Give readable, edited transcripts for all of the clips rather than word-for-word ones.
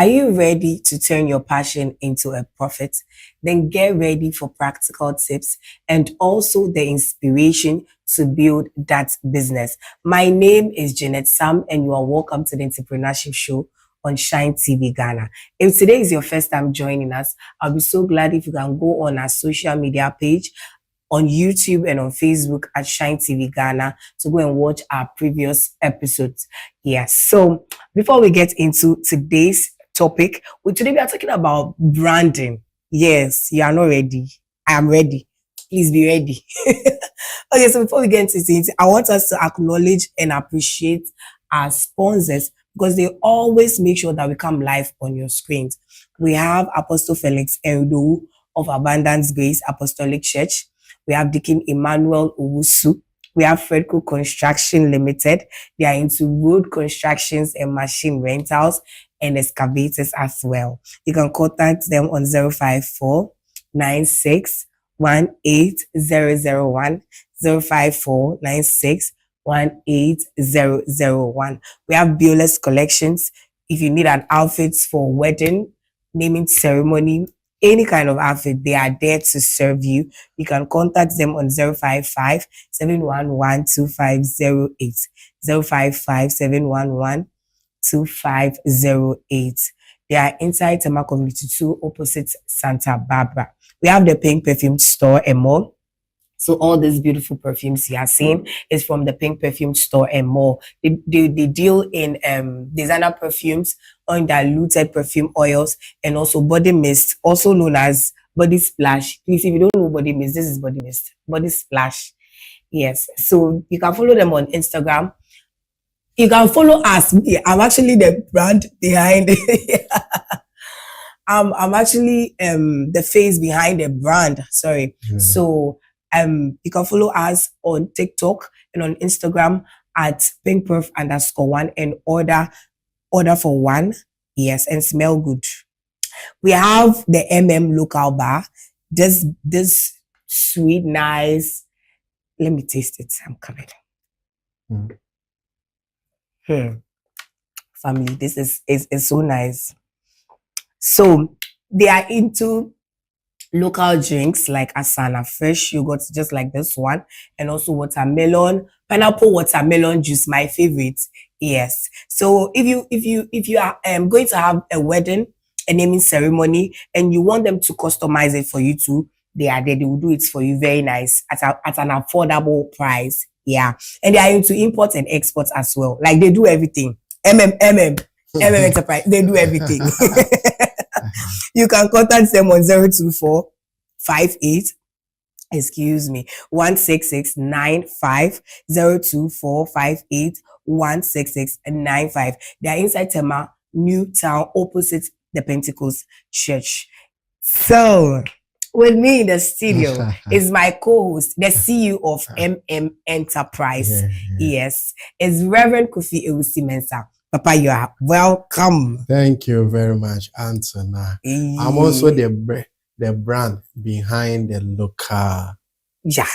Are you ready to turn your passion into a profit? Then get ready for practical tips and also the inspiration to build that business. My name is Jeanette Sam, and you are welcome to the Entrepreneurship Show on Shine TV Ghana. If today is your first time joining us, I'll be so glad if you can go on our social media page on YouTube and on Facebook at Shine TV Ghana to go and watch our previous episodes. Yes. So before we get into today's topic, today we are talking about branding. Yes, you are not ready. I am ready. Please be ready. Okay, so before we get into it, I want us to acknowledge and appreciate our sponsors because they always make sure that we come live on your screens. We have Apostle Felix Endu of Abundance Grace Apostolic Church. We have Deacon Emmanuel Owusu. We have Fredco Construction Limited. They are into road constructions and machine rentals and excavators as well. You can contact them on 054 96 18001 054 96 18001. We have Bioles Collections. If you need an outfit for wedding, naming ceremony, any kind of outfit, they are there to serve you. You can contact them on 055 711 2508. 055 711 2508. They are inside Tema Community 2 opposite Santa Barbara. We have the Pink Perfume Store and Mall. So all these beautiful perfumes you are seeing is from the Pink Perfume Store and Mall. They deal in designer perfumes, undiluted perfume oils, and also body mist, also known as body splash. Please, if you don't know body mist, this is body mist, body splash. Yes. So you can follow them on Instagram. You can follow us. I'm actually the brand behind it. I'm actually the face behind the brand. Sorry. So you can follow us on TikTok and on Instagram at pinkperf_1 and order for one. Yes, and smell good. We have the local bar. This sweet, nice. Let me taste it. I'm coming. Family, this is so nice. So they are into local drinks like Asana fresh yogurt, just like this one, and also watermelon, pineapple watermelon juice, my favorite. Yes. So if you are going to have a wedding, a naming ceremony, and you want them to customize it for you too, they are there. They will do it for you very nice at an affordable price. Yeah. And they are into import and export as well. Like they do everything. Enterprise, they do everything. You can contact them on 024 58 16695 024 58 16695. They are inside Tema New Town opposite the Pentecost Church. So with me in the studio is my co-host, the CEO of Enterprise. Yes, is Reverend Kofi Ewusi Mensah. Papa, you are welcome. Thank you very much, Anthony. I'm also the brand behind the local. Yeah.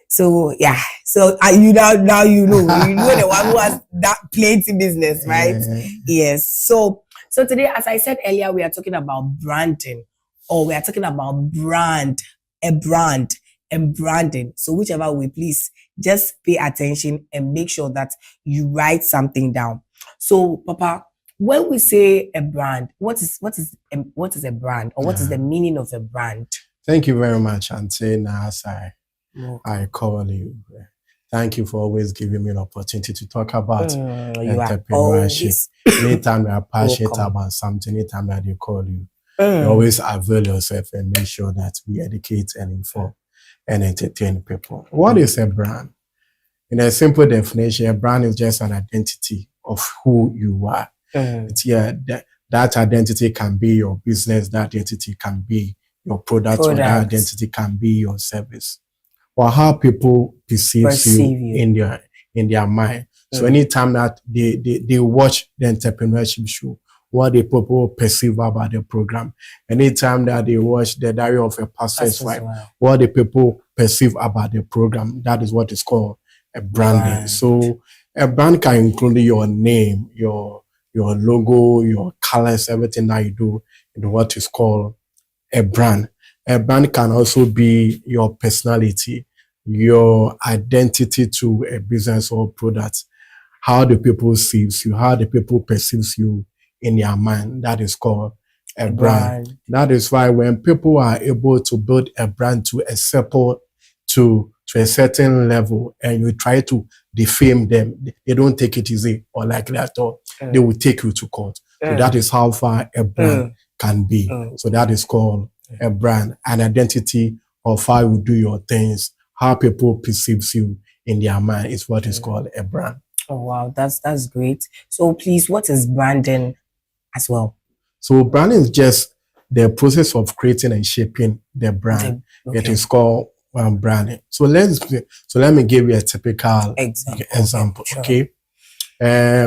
So yeah. So you now you know the one who has that plenty business, right? Yes. So today, as I said earlier, we are talking about branding, or we are talking about brand and branding. So whichever way, please just pay attention and make sure that you write something down. So, Papa, when we say a brand, what is a brand, or what is the meaning of a brand? Thank you very much, Auntie. As I call you. Thank you for always giving me an opportunity to talk about entrepreneurship. Anytime you are passionate about something, anytime I call you, you always avail yourself and make sure that we educate and inform and entertain people. What is a brand? In a simple definition, a brand is just an identity of who you are. That identity can be your business, that identity can be your product, or that identity can be your service, or how people perceive you in their mind. So anytime that they watch the entrepreneurship show, what the people perceive about the program. Anytime that they watch the Diary of a Pastor's Wife, what the people perceive about the program, that is what is called a branding. So a brand can include your name, your your logo, your colors, everything that you do in what is called a brand. A brand can also be your personality, your identity to a business or product. How the people sees you, how the people perceives you in their mind. That is called a brand. That is why when people are able to build a brand to a to a certain level and you try to defame them, they don't take it easy or likely at all. They will take you to court. So that is how far a brand can be. So that is called a brand, an identity of how you do your things, how people perceives you in their mind is what is called a brand. Oh wow, that's great. So please, what is branding as well? So branding is just the process of creating and shaping the brand. It is called branding. So let me give you a typical example. Okay.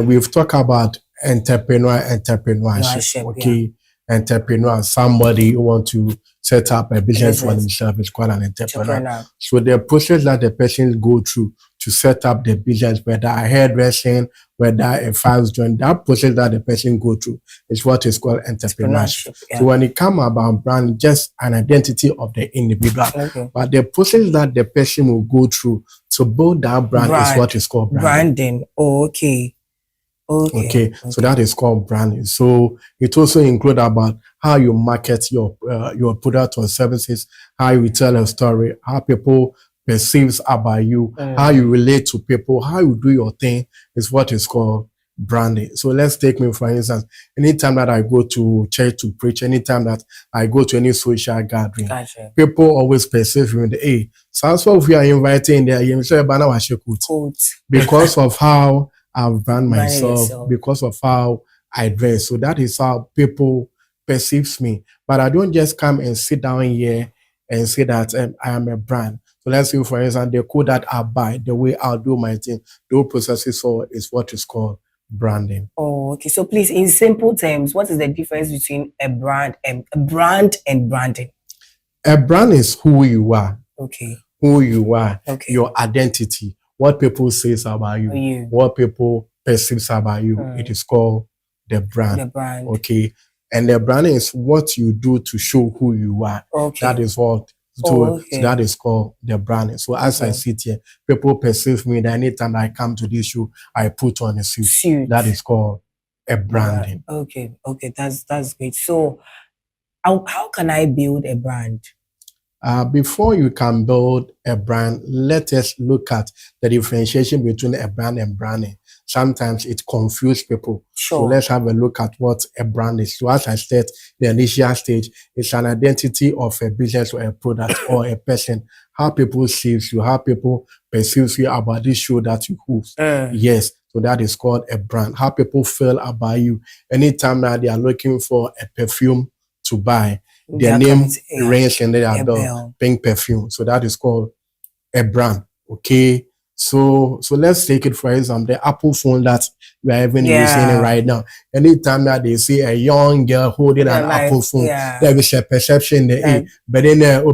We've talked about entrepreneurship. Okay. Entrepreneur, somebody who want to set up a business for himself is called an entrepreneur. So the process that the person go through to set up the business, whether a hairdressing, whether a fast joint, that process that the person go through is what is called entrepreneurship. So when it comes about brand, just an identity of the individual, but the process that the person will go through to build that brand is what is called branding. Okay. So that is called branding. So it also includes about how you market your product or services, how you tell a story, how people perceives about you, how you relate to people, how you do your thing is what is called branding. So let's take me for instance. Anytime that I go to church to preach, anytime that I go to any social gathering, people always perceive me. Hey, so if we are inviting there, you say because of how I've brand myself, because of how I dress. So that is how people perceives me. But I don't just come and sit down here and say that I am a brand. So let's say, for instance, the code that I buy, the way I'll do my thing, those processes is what is called branding. Oh, okay. So please, in simple terms, what is the difference between a brand and branding? A brand is who you are. Okay. Who you are. Okay. Your identity. What people say about you. What people perceive about you. It is called the brand. The brand. Okay. And the branding is what you do to show who you are. Okay. That is what. So that is called the branding. So as I sit here, people perceive me that anytime I come to this show, I put on a suit. That is called a branding. Okay. That's great. So how can I build a brand? Before you can build a brand, let us look at the differentiation between a brand and branding. Sometimes it confuses people. So let's have a look at what a brand is. So as I said, the initial stage is an identity of a business or a product or a person. How people see you, how people perceive you about this show that you host. Yes. So that is called a brand. How people feel about you. Anytime that they are looking for a perfume to buy, their name rings in their door, pink perfume. So that is called a brand. Okay. So let's take it for example, the Apple phone that we are even using right now. Anytime that they see a young girl holding an Apple phone, there is a perception that but then that's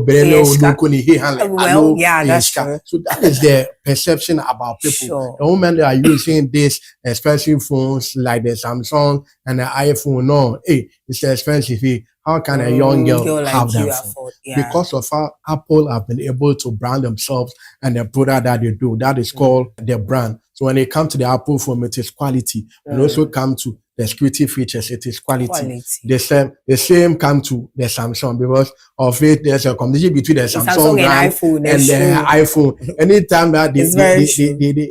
true. So that is the perception about people. The moment they are using this expensive phones like the Samsung and the iPhone, no, it's expensive. How can a young girl have that phone? Because of how Apple have been able to brand themselves and the product that they do. That is called their brand. So when it comes to the Apple phone, it is quality. When also come to the security features, it is quality. The same come to the Samsung because of it. There's a competition between the Samsung brand and the iPhone. Anytime that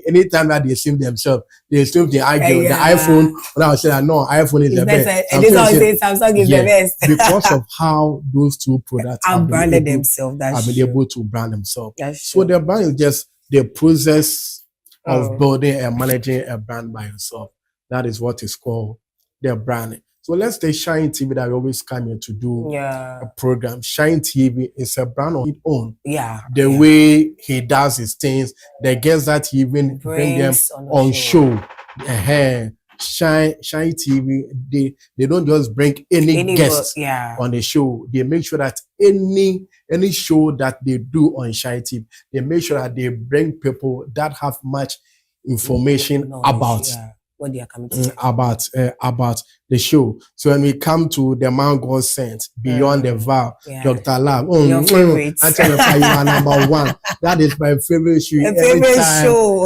anytime that they assume themselves, they assume the iPhone. When I say that no, iPhone is the best. And this is how you say Samsung is the best because of how those two products have branded themselves. Have been able to brand themselves. So the brand is just the process of building and managing a brand by yourself. That is what is called their branding. So let's take Shine TV that we always come here to do a program. Shine TV is a brand on its own. The way he does his things, the guests that he even bring them on show. Shine TV, they don't just bring any guest on the show. They make sure that any show that they do on Shine TV, they make sure that they bring people that have much information about what they are coming to say. About the show. So when we come to The Man God Sent, Beyond the Vow, Dr. Love, your favorites. I tell you, you are number one. That is my favorite show.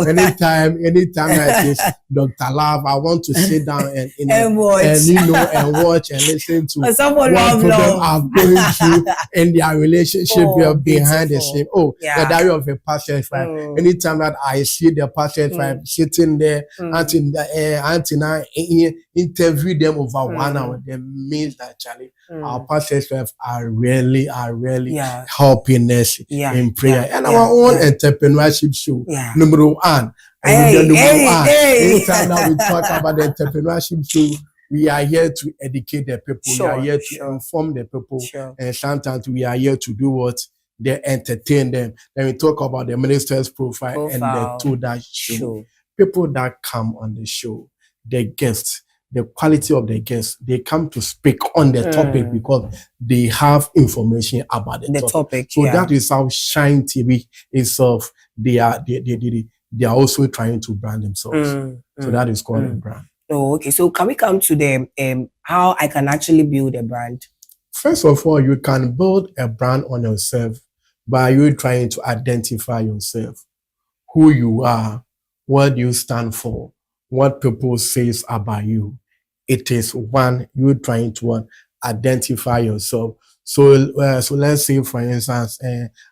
Anytime I see Dr. Love, I want to sit down and watch. and watch and listen to what problem are going through in their relationship behind the scene. The Diary of a Passionate Wife. Anytime that I see the Passionate Wife sitting there, Auntie now interview them over 1 hour, that means that Charlie, our Passionate Wives are really helping us in prayer. And our own entrepreneurship show, number one. Anytime that we talk about the entrepreneurship show, we are here to educate the people. We are here to inform the people. And sometimes we are here to do what? They entertain them. Then we talk about the minister's profile and the to that show. People that come on the show, the guests, the quality of the guests, they come to speak on the topic because they have information about the topic. So that is how Shine TV is of. They are also trying to brand themselves. So that is called a brand. Oh, okay. So can we come to the how I can actually build a brand? First of all, you can build a brand on yourself by you trying to identify yourself, who you are, what you stand for, what people says about you. It is one, you trying to identify yourself. So let's say, for instance,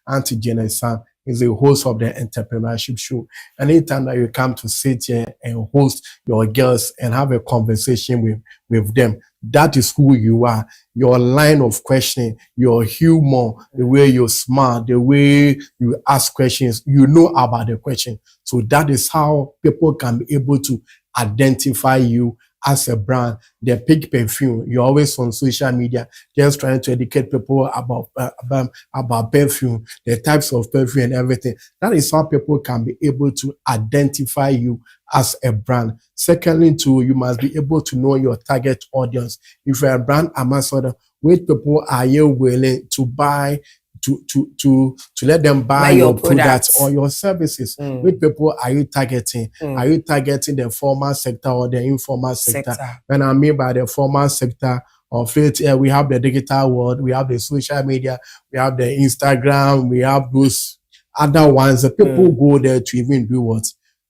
Auntie Jenessa is the host of the entrepreneurship show. Anytime that you come to sit here and host your girls and have a conversation with them, that is who you are. Your line of questioning, your humor, the way you smile, the way you ask questions, you know about the question. So that is how people can be able to identify you as a brand. The Pink Perfume, you're always on social media just trying to educate people about perfume, the types of perfume and everything. That is how people can be able to identify you as a brand. Secondly, too, you must be able to know your target audience. If you're a brand ambassador, which people are you willing to buy, to let them buy your products or your services? Which people are you targeting? Are you targeting the formal sector or the informal sector? When I mean by the formal sector of it, we have the digital world, we have the social media, we have the Instagram, we have those other ones. The people go there to even do what?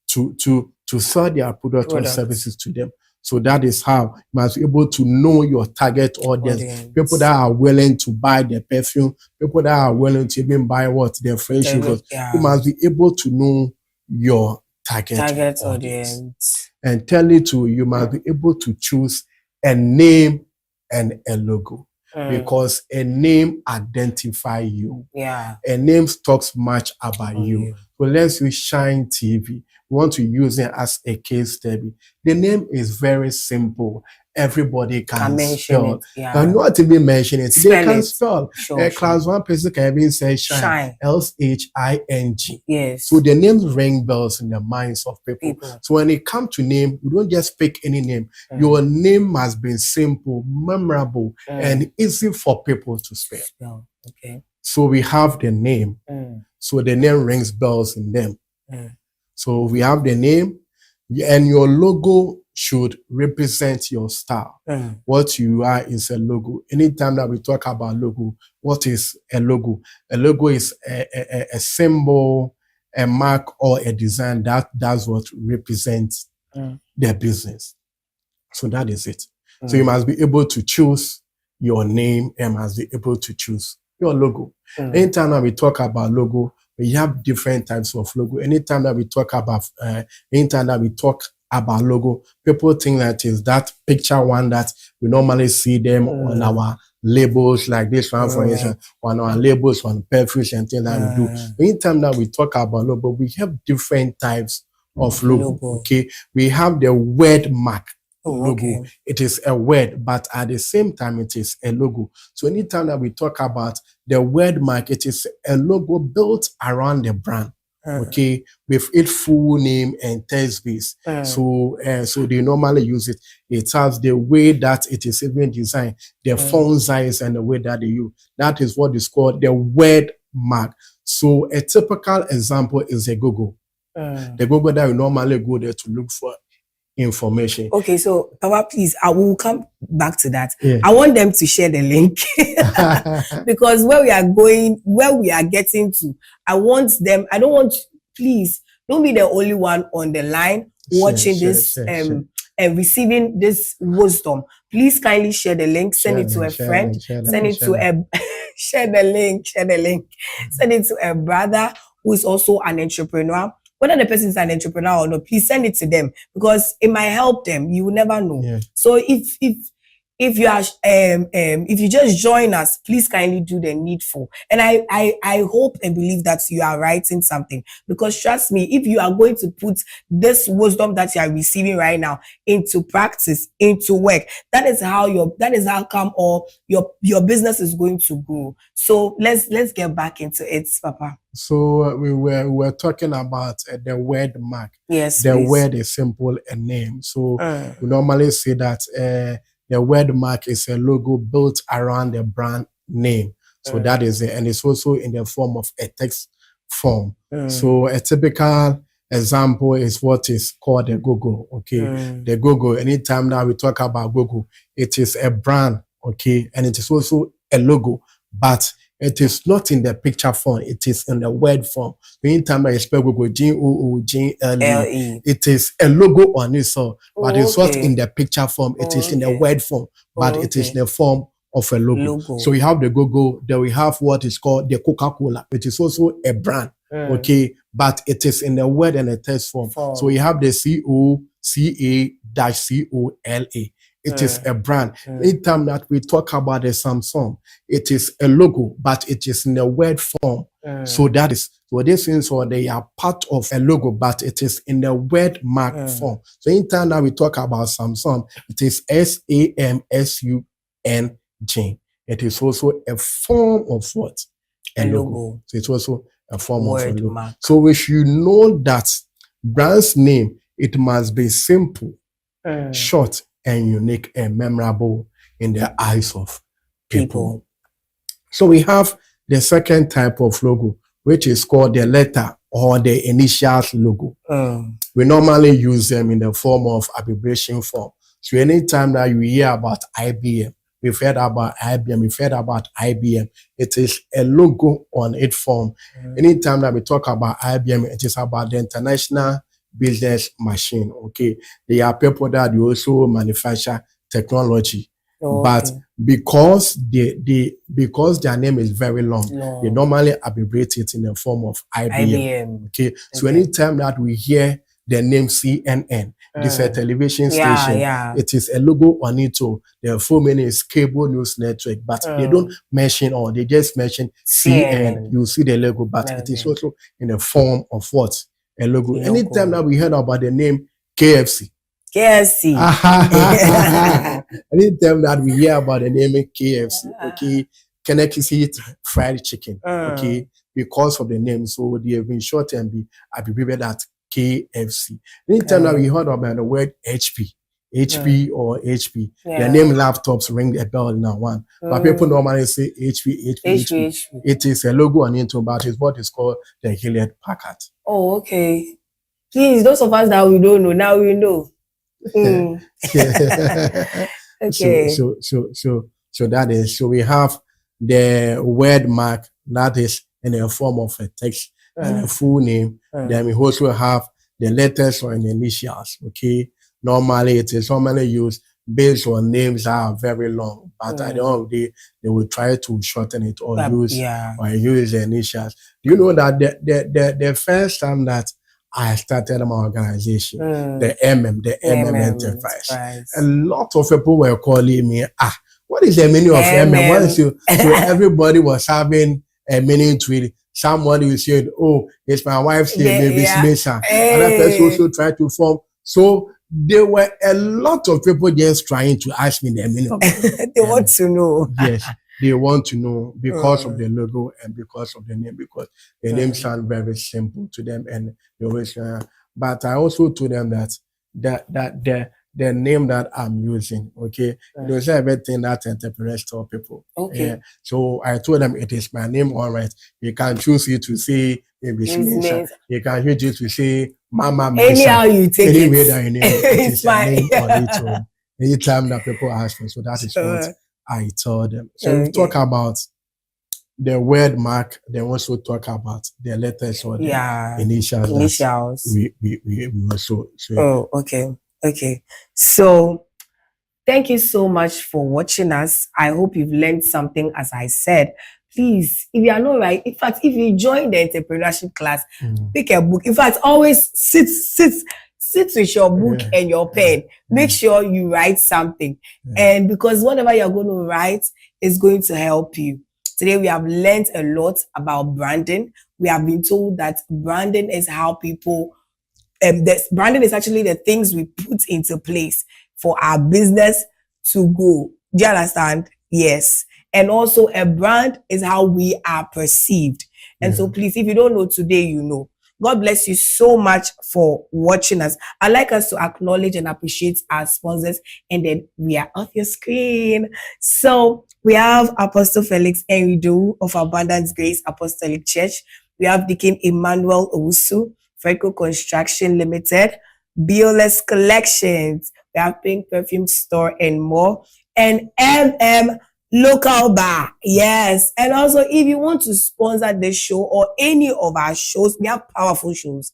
To sell their products or services to them. So that is how you must be able to know your target audience. People that are willing to buy the perfume, people that are willing to even buy what? Their friendship. You must be able to know your target audience. And tell it to you must be able to choose a name and a logo. Because a name identifies you. A name talks much about you. So let's use Shine TV. We want to use it as a case study. The name is very simple. Everybody can spell. And not even mention it. They can spell. Class 1 person can even say Shine. L-H-I-N-G. Yes. So the names ring bells in the minds of people. So when it comes to name, you don't just pick any name. Your name must be simple, memorable, and easy for people to spell. Okay. So we have the name. So the name rings bells in them. So we have the name, and your logo should represent your style. What you are is a logo. Anytime that we talk about logo, what is a logo? A logo is a symbol, a mark, or a design that does what represents their business. So that is it. So you must be able to choose your name and must be able to choose your logo. Anytime that we talk about logo, we have different types of logo. Anytime that we talk about logo, people think that is that picture one that we normally see them on our labels, like this one, for instance, on our labels, on perfumes and things that we do. Anytime that we talk about logo, we have different types of logo. Okay, we have the word mark. Logo. It is a word, but at the same time, it is a logo. So anytime that we talk about the word mark, it is a logo built around the brand. Okay, with its full name and text base. So they normally use it. It has the way that it is even designed, the font size and the way that they use. That is what is called the word mark. So a typical example is a Google. The Google that we normally go there to look for information. Okay, so Papa, please, I will come back to that. Yeah. I want them to share the link because where we are going, where we are getting to, I want them. I don't want, please, don't be the only one on the line watching this and receiving this wisdom. Please kindly share the link, send it to a friend, send it to a share the link, send it to a brother who is also an entrepreneur. Whether the person is an entrepreneur or not, please send it to them because it might help them. You will never know. Yeah. So if you are if you just join us, please kindly do the needful. And I hope and believe that you are writing something, because trust me, if you are going to put this wisdom that you are receiving right now into practice, into work, that is how come or your business is going to grow. So let's get back into it, Papa. So we were talking about the word mark. Yes, the word is simple, a name. So we normally say that the word mark is a logo built around the brand name. So that is it. And it's also in the form of a text form. So a typical example is what is called the Google. Okay. The Google, anytime that we talk about Google, it is a brand. Okay. And it is also a logo, but it is not in the picture form. It is in the word form. Anytime I spell Google, Google, it is a logo on it. So, but it's not in the picture form. It is in the word form, but it is in the form of a logo. So we have the Google. Then we have what is called the Coca-Cola, which is also a brand. Okay, but it is in the word and the text form. So we have the COCA-COLA. It is a brand. Anytime that we talk about the Samsung, it is a logo, but it is in the word form. So that is, so these things, or they are part of a logo, but it is in the word mark form. So anytime that we talk about Samsung, it is SAMSUNG. It is also a form of what? A logo. So it's also a form of a logo. Mark. So we should know that brand's name, it must be simple, short, and unique and memorable in the eyes of people. So we have the second type of logo, which is called the letter or the initials logo. We normally use them in the form of abbreviation form. So anytime that you hear about IBM, we've heard about IBM, it is a logo on its form. Anytime that we talk about IBM, it is about the International Business Machine. Okay, they are people that you also manufacture technology, but because because their name is very long, they normally abbreviate it in the form of IBM. Okay, so anytime that we hear the name CNN, this is a television station. It is a logo on it. So the full meaning is Cable News Network, but they don't mention, or they just mention CNN. You see the logo, but it is also in the form of what? A logo. Anytime that we heard about the name KFC. KFC. Anytime that we hear about the name KFC, okay, Kentucky Fried Chicken, okay, because of the name, so they have been short and be abbreviated at KFC. Anytime that we heard about the word HP or HP, the name laptops ring a bell now one. But people normally say HP. It is a logo on it, but it's what is called the Hewlett Packard. Oh, okay. Please, those of us that we don't know, now we know. Okay. So that is, so we have the word mark that is in the form of a text and a full name. Then we also have the letters or the initials. Okay. Normally it is normally used based on names that are very long, but at the end of the day, they will try to shorten it or use the initials. Do you know that the first time that I started my organization, the MM Enterprise, a lot of people were calling me, what is the meaning of MM? So everybody was having a meaning to it. Somebody said, oh, it's my wife's name, Miss Mesa. Another person also tried to form. So there were a lot of people just trying to ask me the meaning of it. They want to know. Yes, they want to know because of the logo and because of the name, because the name sounds very simple to them, and they always. But I also told them that the name that I'm using. Okay, don't say everything that entrepreneurs tell people. Okay. So I told them it is my name. All right, you can choose it to say maybe Mensa. You can choose it to say Mama Mensa. Anyhow you take any it. way that you name it, it is your name on its own. Anytime that people ask me, so that is what I told them. So we talk about the word mark, they also talk about the letters or the initials. We also. Oh, okay. So thank you so much for watching us. I hope you've learned something. As I said, please, if you are not right, in fact, if you join the entrepreneurship class, pick a book. In fact, always sit with your book and your pen. Make sure you write something. And because whatever you're going to write is going to help you. Today, we have learned a lot about branding. We have been told that branding is how people, branding is actually the things we put into place for our business to go. Do you understand? Yes. And also a brand is how we are perceived. And so please, if you don't know today, you know. God bless you so much for watching us. I'd like us to acknowledge and appreciate our sponsors, and then we are off your screen. So we have Apostle Felix Enrido of Abundance Grace Apostolic Church. We have Deacon Emmanuel Owusu, Freco Construction Limited, BLS Collections, we have Pink Perfume Store and more, and MM Local Bar. Yes. And also, if you want to sponsor this show or any of our shows, we have powerful shows.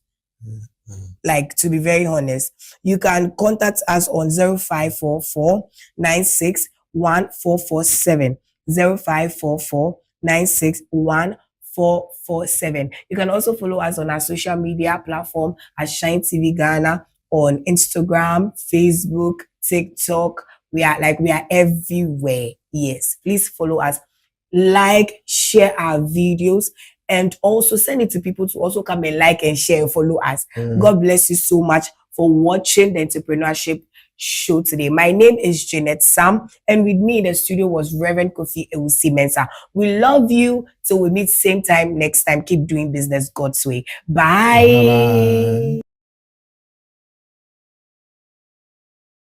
Like, to be very honest, you can contact us on 0544 96 1447. 0544 96 1447. You can also follow us on our social media platform at Shine TV Ghana on Instagram, Facebook, TikTok. We are everywhere. Yes, please follow us, like, share our videos, and also send it to people to also come and like and share and follow us. God bless you so much for watching the Entrepreneurship Show today. My name is Jeanette Sam, and with me in the studio was Reverend Kofi Ewusi Mensah. We love you till we meet same time next time. Keep doing business God's way. Bye. Bye.